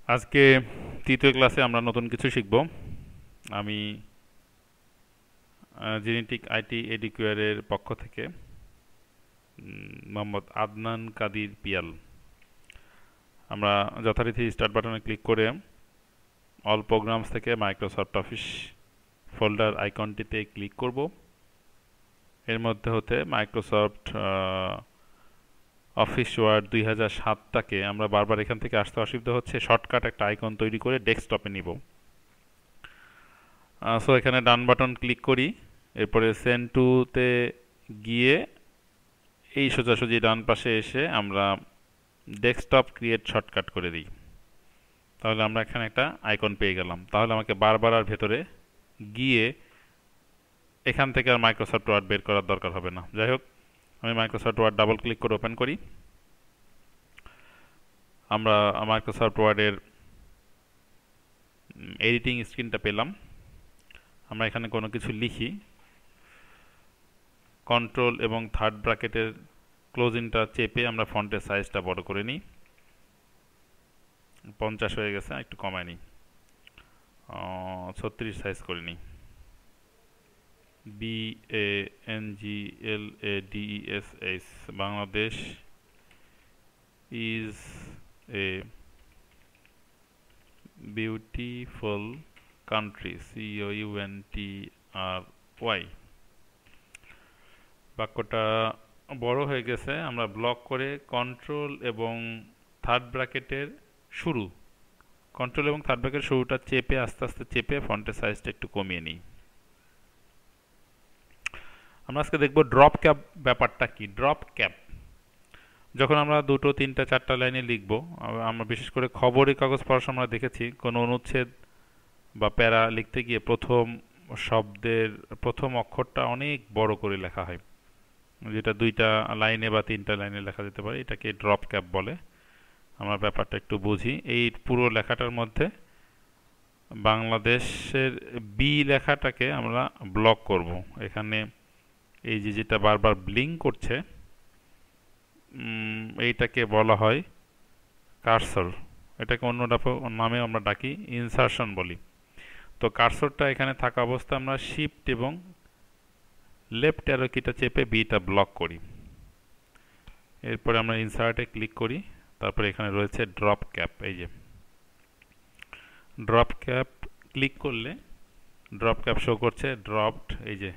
আজকে তৃতীয় ক্লাসে আমরা নতুন কিছু শিখব। আমি জেনেটিক আইটি এডুকেয়ারের পক্ষ থেকে মোহাম্মদ আদনান কাদির পিয়াল। আমরা যথারীতি স্টার্ট বাটনে ক্লিক করে অল প্রোগ্রামস থেকে মাইক্রোসফট অফিস ফোল্ডার আইকনটিতে ক্লিক করব। এর মধ্যে হতে মাইক্রোসফট অফিস ওয়ার্ড 2007টাকে আমরা বারবার এখান থেকে আসতে অসুবিধা হচ্ছে, শর্টকাট একটা আইকন তৈরি করে ডেস্কটপে নিব। সো এখানে ডান বাটন ক্লিক করি, এরপরে সেন্ড টুতে গিয়ে এই সোজাসুজি ডান পাশে এসে আমরা ডেস্কটপ ক্রিয়েট শর্টকাট করে দিই। তাহলে আমরা এখানে একটা আইকন পেয়ে গেলাম। তাহলে আমাকে বারবার আর ভেতরে গিয়ে এখান থেকে আর মাইক্রোসফট ওয়ার্ড বের করার দরকার হবে না। যাই হোক, আমি মাইক্রোসফট ওয়ার্ড ডাবল ক্লিক করে ওপেন করি। আমরা মাইক্রোসফট ওয়ার্ডের এডিটিং স্ক্রিনটা পেলাম। আমরা এখানে কোনো কিছু লিখি, কন্ট্রোল এবং থার্ড ব্র্যাকেটের ক্লোজিংটা চেপে আমরা ফন্টের সাইজটা বড় করে নিই। 50 হয়ে গেছে, একটু কমায় নিই, 36 সাইজ করে নিই। BANGLADESH Bangladesh is a beautiful country, COUNTRY। বাক্যটা বড় হয়ে গেছে, আমরা ব্লক করে কন্ট্রোল এবং থার্ড ব্র্যাকেটের শুরু, কন্ট্রোল এবং থার্ড ব্র্যাকেটের শুরুটা চেপে আস্তে আস্তে চেপে ফন্টের সাইজটা একটু কমিয়ে নিই। আমরা আজকে দেখব ড্রপ ক্যাপ ব্যাপারটা কি। ড্রপ ক্যাপ যখন আমরা দুটো তিনটা চারটা লাইনে লিখব, আমরা বিশেষ করে খবরের কাগজ পড়ার সময় দেখেছি কোনো অনুচ্ছেদ বা প্যারা লিখতে গিয়ে প্রথম শব্দের প্রথম অক্ষরটা অনেক বড় করে লেখা হয়, যেটা দুইটা লাইনে বা তিনটা লাইনে লেখা যেতে পারে। এটাকে ড্রপ ক্যাপ বলে। আমরা ব্যাপারটা একটু বুঝি। এই পুরো লেখাটার মধ্যে বাংলাদেশের বি লেখাটাকে আমরা ব্লক করব। এখানে এই যে যেটা বারবার ব্লিঙ্ক করছে, এইটাকে বলা হয় কার্সর। এটাকে অন্য নামে আমরা ডাকি ইনসারশন বলি। তো কার্সরটা এখানে থাকা অবস্থা আমরা শিফট এবং লেফট অ্যারো কিটা চেপে বিটা ব্লক করি। এরপরে আমরা ইনসার্টে ক্লিক করি, তারপরে এখানে রয়েছে ড্রপ ক্যাপ। এই যে ড্রপ ক্যাপ ক্লিক করলে ড্রপ ক্যাপ শো করছে ড্রপড। এই যে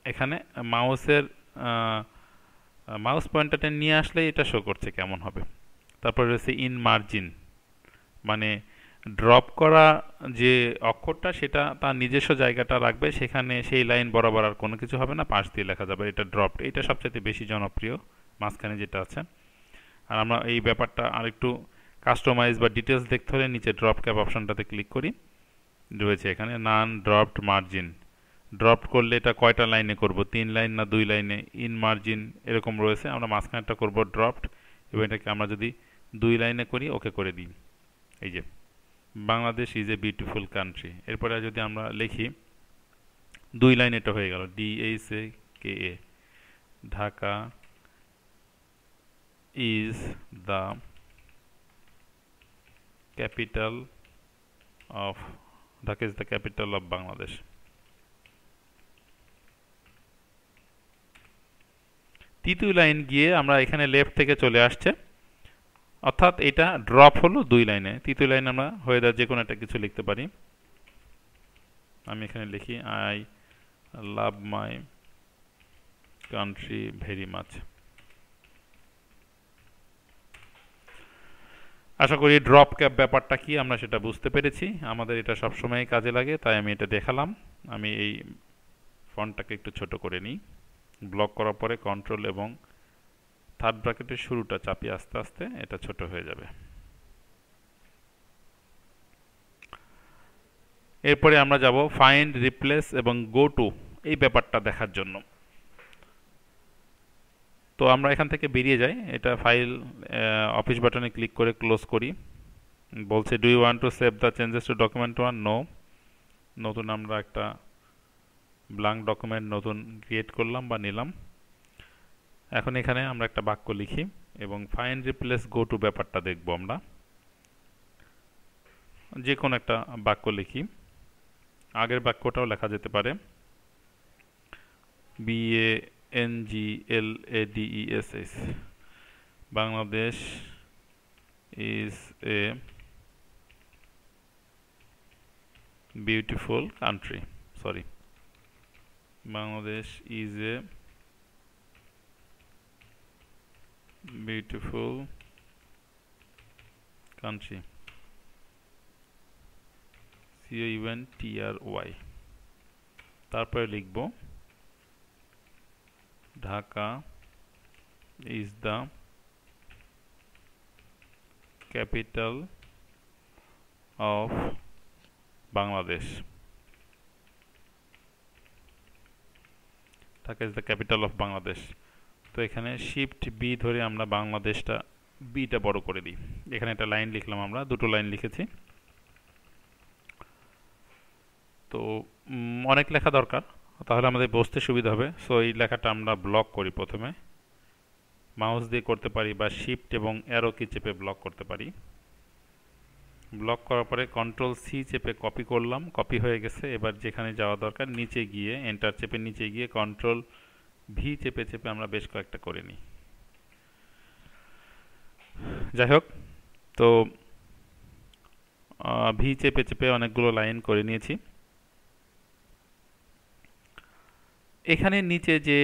এখানে মাউসের মাউস পয়েন্টারটা নিয়ে আসলে এটা শো করছে কেমন হবে। তারপরে রয়েছে ইন মার্জিন, মানে ড্রপ করা যে অক্ষরটা সেটা তার নিজস্ব জায়গাটা রাখবে, সেখানে সেই লাইন বরাবর আর কোনো কিছু হবে না, পাশ দিয়ে লেখা যাবে। এটা ড্রপড, এটা সবচেয়ে বেশি জনপ্রিয় মাঝখানে যেটা আছে। আর আমরা এই ব্যাপারটা আরেকটু কাস্টমাইজ বা ডিটেলস দেখতে হলে নিচে ড্রপ ক্যাপ অপশনটাতে ক্লিক করি, রয়েছে এখানে নান ড্রপড মার্জিন। ড্রপ করলে এটা কয়টা লাইনে করব, 3 লাইন না 2 লাইনে, ইন মার্জিন এরকম রয়েছে। আমরা মাঝখানেরটা করব ড্রপড, এবং এটাকে আমরা যদি 2 লাইনে করি ওকে করে দিই। এই যে Bangladesh is a beautiful country, এরপরে যদি আমরা লিখি 2 লাইন, এটা হয়ে গেল DHAKA, Dhaka is the capital of Dhaka is the capital of Bangladesh. তৃতীয় লাইন গিয়ে আমরা এখানে লেফট থেকে চলে আসছে, অর্থাৎ এটা ড্রপ হলো 2 লাইনে। তৃতীয় লাইন আমরা হয়ে যে কোনো একটা কিছু লিখতে পারি। আমি এখানে লিখি I love my country very much. আশা করি ড্রপ ক্যাপ ব্যাপারটা কি আমরা সেটা বুঝতে পেরেছি। আমাদের এটা সবসময় কাজে লাগে, তাই আমি এটা দেখালাম। আমি এই ফন্টটাকে একটু ছোট করে নিই। ব্লক করার পরে কন্ট্রোল এবং থার্ড ব্র্যাকেটের শুরুটা চাপিয়ে আস্তে আস্তে এটা ছোট হয়ে যাবে। এরপরে আমরা যাব ফাইন্ড, রিপ্লেস এবং গো টু এই ব্যাপারটা দেখার জন্য। তো আমরা এখান থেকে বেরিয়ে যাই, এটা ফাইল অফিস বাটনে ক্লিক করে ক্লোজ করি। বলছে do you want to save the changes to document one? No. নতুন আমরা একটা ব্ল্যাঙ্ক ডকুমেন্ট নতুন ক্রিয়েট করলাম বা নিলাম। এখন এখানে আমরা একটা বাক্য লিখি এবং ফাইন্ড, রিপ্লেস, গো টু ব্যাপারটা দেখব আমরা। যে কোনো একটা বাক্য লিখি, আগের বাক্যটাও লেখা যেতে পারে। BANGLADESS, Bangladesh is a beautiful country. Sorry, Bangladesh is a beautiful country. COUNTRY। তারপরে লিখব Dhaka is the capital of Bangladesh. Dhaka is the capital of Bangladesh। তো এখানে শিফট বি ধরে আমরা বাংলাদেশটা বিটা বড় করে দিই। এখানে একটা লাইন লিখলাম, আমরা দুটো লাইন লিখেছি। তো অনেক লেখা দরকার, তাহলে আমাদের বুঝতে সুবিধা হবে। সো এই লেখাটা আমরা ব্লক করি প্রথমে, মাউস দিয়ে করতে পারি বা শিফট এবং অ্যারো কি চেপে ব্লক করতে পারি। ব্লক করার পরে কন্ট্রোল সি চেপে কপি করলাম, কপি হয়ে গেছে। এবার যেখানে যাওয়া দরকার নিচে গিয়ে এন্টার চেপে নিচে গিয়ে কন্ট্রোল ভি চেপে চেপে আমরা বেশ কয়েকটা করে নিই। যাই হোক, তো ভি চেপে চেপে অনেকগুলো লাইন করে নিয়েছি। এখানে নিচে যে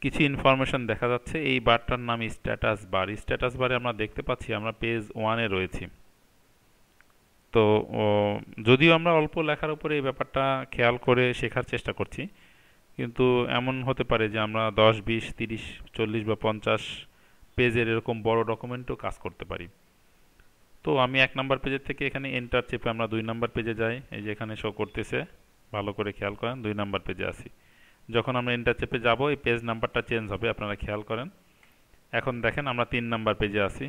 কিছু ইনফরমেশন দেখা যাচ্ছে, এই বারটার নাম স্ট্যাটাস বার। স্ট্যাটাস বারে আমরা দেখতে পাচ্ছি আমরা পেজ 1-এ রয়েছি। তো যদিও আমরা অল্প লেখার উপরে এই ব্যাপারটা খেয়াল করে শেখার চেষ্টা করছি, কিন্তু এমন হতে পারে যে আমরা 10, 20, 30, 40 বা 50 পেজের এরকম বড় ডকুমেন্টও কাজ করতে পারি। তো আমি 1 নাম্বার পেজের থেকে এখানে এন্টার চেপে আমরা 2 নাম্বার পেজে যাই। এই যে এখানে শো করতেছে, ভালো করে খেয়াল করেন 2 নাম্বার পেজে আছি। যখন আমরা এন্টার চেপে যাব এই পেজ নাম্বারটা চেঞ্জ হবে, আপনারা খেয়াল করেন। এখন দেখেন আমরা 3 নাম্বার পেজে আছি।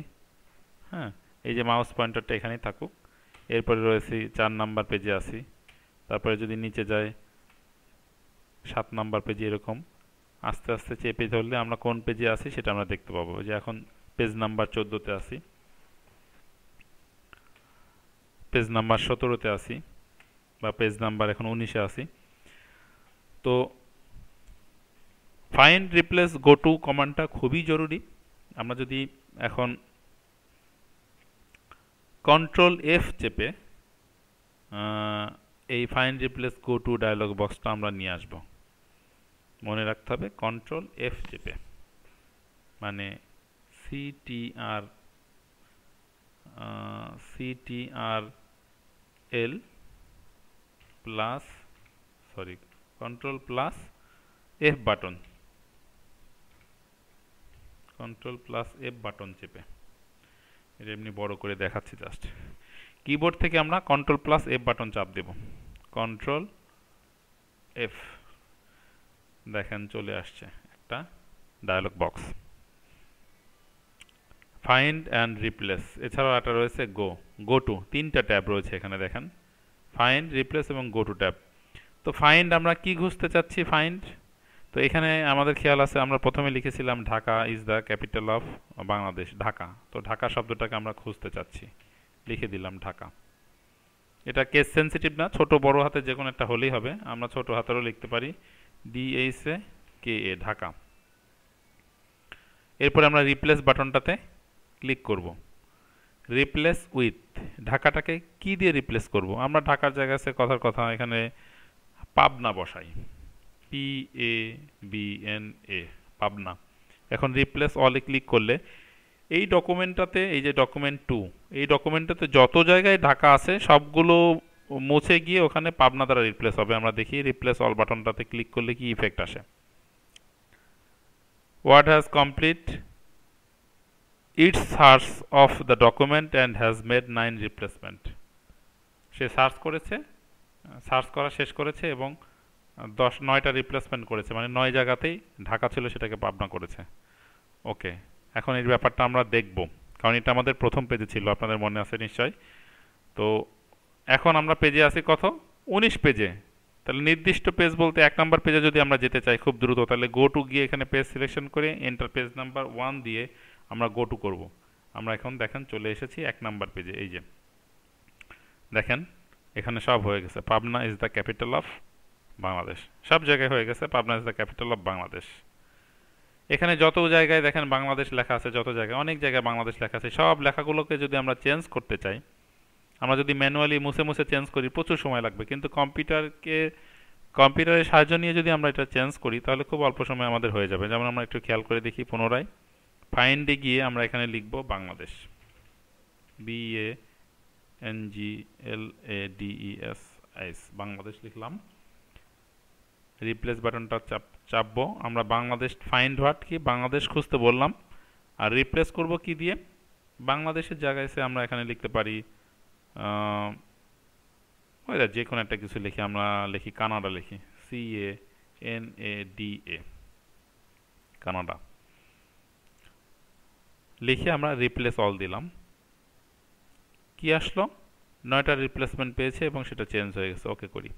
হ্যাঁ, এই যে মাউস পয়েন্টারটা এখানেই থাকুক। এরপরে রয়েছি 4 নাম্বার পেজে আছি। তারপরে যদি নিচে যাই 7 নাম্বার পেজে, এরকম আস্তে আস্তে চেপে ধরলে আমরা কোন পেজে আছি সেটা আমরা দেখতে পাবো। যে এখন পেজ নাম্বার 14-তে আছি, পেজ নাম্বার 17-তে আছি, বা পেজ নাম্বার এখন 19-এ আছি। তো ফাইন্ড রিপ্লেস গো টু কমান্ডটা খুবই জরুরি। আমরা যদি এখন কন্ট্রোল এফ চেপে এই find replace go to dialog বক্সটা আমরা নিয়ে আসব, মনে রাখতে হবে কন্ট্রোল এফ চেপে, মানে CTRL plus control plus F button, control plus F button চেপে। এটা এমনি বড় করে দেখাচ্ছি জাস্ট। কিবোর্ড থেকে আমরা কন্ট্রোল প্লাস এফ বাটন চাপ দেব, কন্ট্রোল এফ, দেখেন চলে আসছে একটা dialogue box. Find and replace, এছাড়াও একটা রয়েছে গো টু, 3টা ট্যাব রয়েছে এখানে দেখেন, ফাইন্ড, রিপ্লেস এবং গো টু ট্যাব। তো ফাইন্ড আমরা কি খুঁজতে চাচ্ছি, ফাইন্ড। তো এখানে আমাদের খেয়াল আছে আমরা প্রথমে লিখেছিলাম Dhaka is the capital of Bangladesh, Dhaka. তো ঢাকা শব্দটাকে আমরা খুঁজতে চাচ্ছি, লিখে দিলাম ঢাকা। এটা কেস সেন্সিটিভ না, ছোট বড় হাতে যে কোনো একটা হলেই হবে। আমরা ছোট হাতেরও লিখতে পারি, DHAKA, ঢাকা। এরপরে আমরা রিপ্লেস বাটনটাতে ক্লিক করব। রিপ্লেস উইথ, ঢাকাটাকে কি দিয়ে রিপ্লেস করব? আমরা ঢাকার জায়গায় আছে কথার কথা এখানে পাবনা বসাই, PABNA, পাবনা। এখন রিপ্লেস অলে ক্লিক করলে এই ডকুমেন্টটাতে, এই যে ডকুমেন্ট 2, এই ডকুমেন্টটাতে যত জায়গায় ঢাকা আছে সবগুলো মুছে গিয়ে ওখানে পাবনা দ্বারা রিপ্লেস হবে। আমরা দেখি রিপ্লেস অল বাটনটাতে ক্লিক করলে কি ইফেক্ট আসে। Word has complete its search of the document and has made 9 replacement. সে সার্চ করেছে, সার্চ করা শেষ করেছে এবং 9টা রিপ্লেসমেন্ট করেছে, মানে 9 জায়গাতেই ঢাকা ছিল সেটাকে পাবনা করেছে। ওকে, এখন এই ব্যাপারটা আমরা দেখব, কারণ এটা আমাদের প্রথম পেজে ছিল, আপনাদের মনে আছে নিশ্চয়। তো এখন আমরা পেজে আছি কত, 19 পেজে। তাহলে নির্দিষ্ট পেজ বলতে 1 নাম্বার পেজে যদি আমরা যেতে চাই খুব দ্রুত, তাহলে গো টু গিয়ে এখানে পেজ সিলেকশন করে এন্টার পেজ নাম্বার 1 দিয়ে আমরা গো টু করব। আমরা এখন দেখেন চলে এসেছি 1 নাম্বার পেজে। এই যে দেখেন এখানে সব হয়ে গেছে। Pabna is the capital of Bangladesh, সব জায়গায় হয়ে গেছে Pabna is the capital of Bangladesh. এখানে যত জায়গায় দেখেন বাংলাদেশ লেখা আছে, যত জায়গায় অনেক জায়গায় বাংলাদেশ লেখা আছে, সব লেখাগুলোকে যদি আমরা চেঞ্জ করতে চাই, আমরা যদি ম্যানুয়ালি মুছে মুছে চেঞ্জ করি প্রচুর সময় লাগবে, কিন্তু কম্পিউটারের সাহায্য নিয়ে যদি আমরা এটা চেঞ্জ করি তাহলে খুব অল্প সময় আমাদের হয়ে যাবে। যেমন আমরা একটু খেয়াল করে দেখি পুনরায়, ফাইন্ডে গিয়ে আমরা এখানে লিখব বাংলাদেশ, BANGLADES, বাংলাদেশ লিখলাম। রিপ্লেস বাটনটা চাপবো আমরা, বাংলাদেশ ফাইন্ড হোয়াট কি বাংলাদেশ খুঁজতে বললাম, আর রিপ্লেস করব কি দিয়ে, বাংলাদেশের জায়গায় এসে আমরা এখানে লিখতে পারি ওইটা যে কোনো একটা কিছু লিখি, আমরা লিখি কানাডা, লিখি CANADA, কানাডা লিখে আমরা রিপ্লেস অল দিলাম। কি আসলো, 9টা রিপ্লেসমেন্ট পেয়েছে এবং সেটা চেঞ্জ হয়ে গেছে। ওকে করি,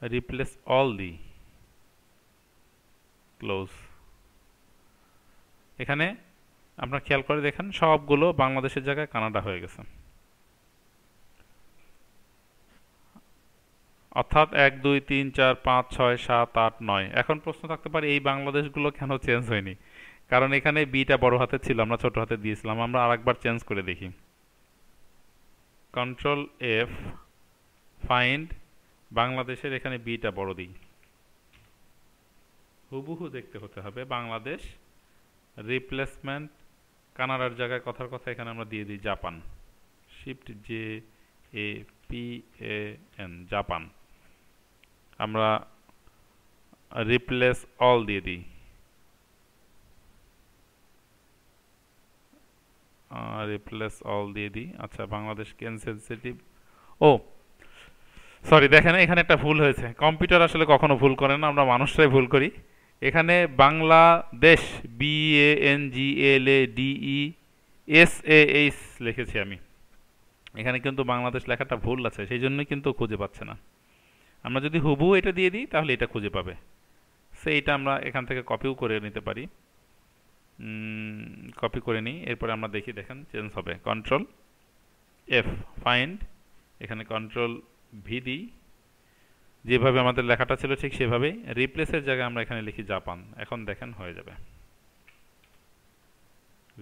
রিপ্লেস অল দি, ক্লোজ। এখানে আপনারা খেয়াল করে দেখেন সবগুলো বাংলাদেশের জায়গায় কানাডা হয়ে গেছে। অর্থাৎ 1 2 3 4 5 6 7 8 9। এখন প্রশ্ন থাকতে পারে এই বাংলাদেশগুলো কেন চেঞ্জ হয়নি, কারণ এখানে বিটা বড় হাতে ছিল, আমরা ছোট হাতে দিয়েছিলাম। আমরা আরেকবার চেঞ্জ করে দেখি, কন্ট্রোল F, ফাইন্ড বাংলাদেশের, এখানে বিটা বড় দিই, হুবহু দেখতে হতে হবে বাংলাদেশ, রিপ্লেসমেন্ট কানাডার জায়গায় কথার কথা এখানে আমরা দিয়ে দিই জাপান, শিফট JAPAN, জাপান। আমরা রিপ্লেস অল দিয়ে দিই, আচ্ছা বাংলাদেশ সেনসিটিভ। ও সরি, দেখেন এখানে একটা ভুল হয়েছে। কম্পিউটার আসলে কখনো ভুল করে না, আমরা মানুষরাই ভুল করি। এখানে বাংলাদেশ BANGLADESAH লিখেছি আমি, এখানে কিন্তু বাংলাদেশ লেখাটা ভুল আছে, সেই জন্যই কিন্তু খুঁজে পাচ্ছে না। আমরা যদি হুবহু এটা দিয়ে দিই তাহলে এটা খুঁজে পাবে। সেইটা আমরা এখান থেকে কপিও করে নিতে পারি, কপি করে নিই, এরপরে আমরা দেখি, দেখেন চেঞ্জ হবে। কন্ট্রোল F, ফাইন্ড, এখানে কন্ট্রোল V দিই, যেভাবে আমাদের লেখাটা ছিল ঠিক সেভাবেই। রিপ্লেসের জায়গায় আমরা এখানে লিখি জাপান, এখন দেখেন হয়ে যাবে।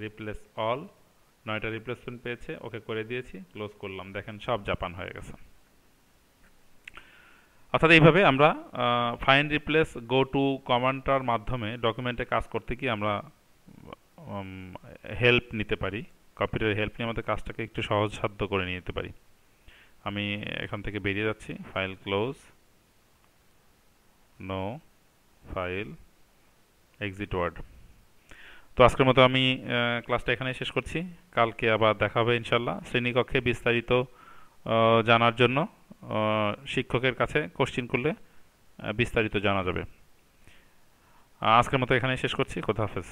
রিপ্লেস অল, 9টা রিপ্লেসমেন্ট পেয়েছে, ওকে করে দিয়েছি, ক্লোজ করলাম, দেখেন সব জাপান হয়ে গেছে। অর্থাৎ এইভাবে আমরা ফাইন্ড রিপ্লেস গো টু কমান্ডটার মাধ্যমে ডকুমেন্টে কাজ করতে গিয়ে আমরা হেল্প নিতে পারি, কম্পিউটারের হেল্প নিয়ে আমাদের কাজটাকে একটু সহজসাধ্য করে নিতে পারি। আমি এখান থেকে বেরিয়ে যাচ্ছি, file close, no file, exit Word. তো আজকের মতো আমি ক্লাসটা এখানে শেষ করছি, কালকে আবার দেখা হবে ইনশাল্লাহ। শ্রেণীকক্ষে বিস্তারিত জানার জন্য শিক্ষকের কাছে কোশ্চিন করলে বিস্তারিত জানা যাবে। আজকের মতো এখানে শেষ করছি, খোদা হাফেজ।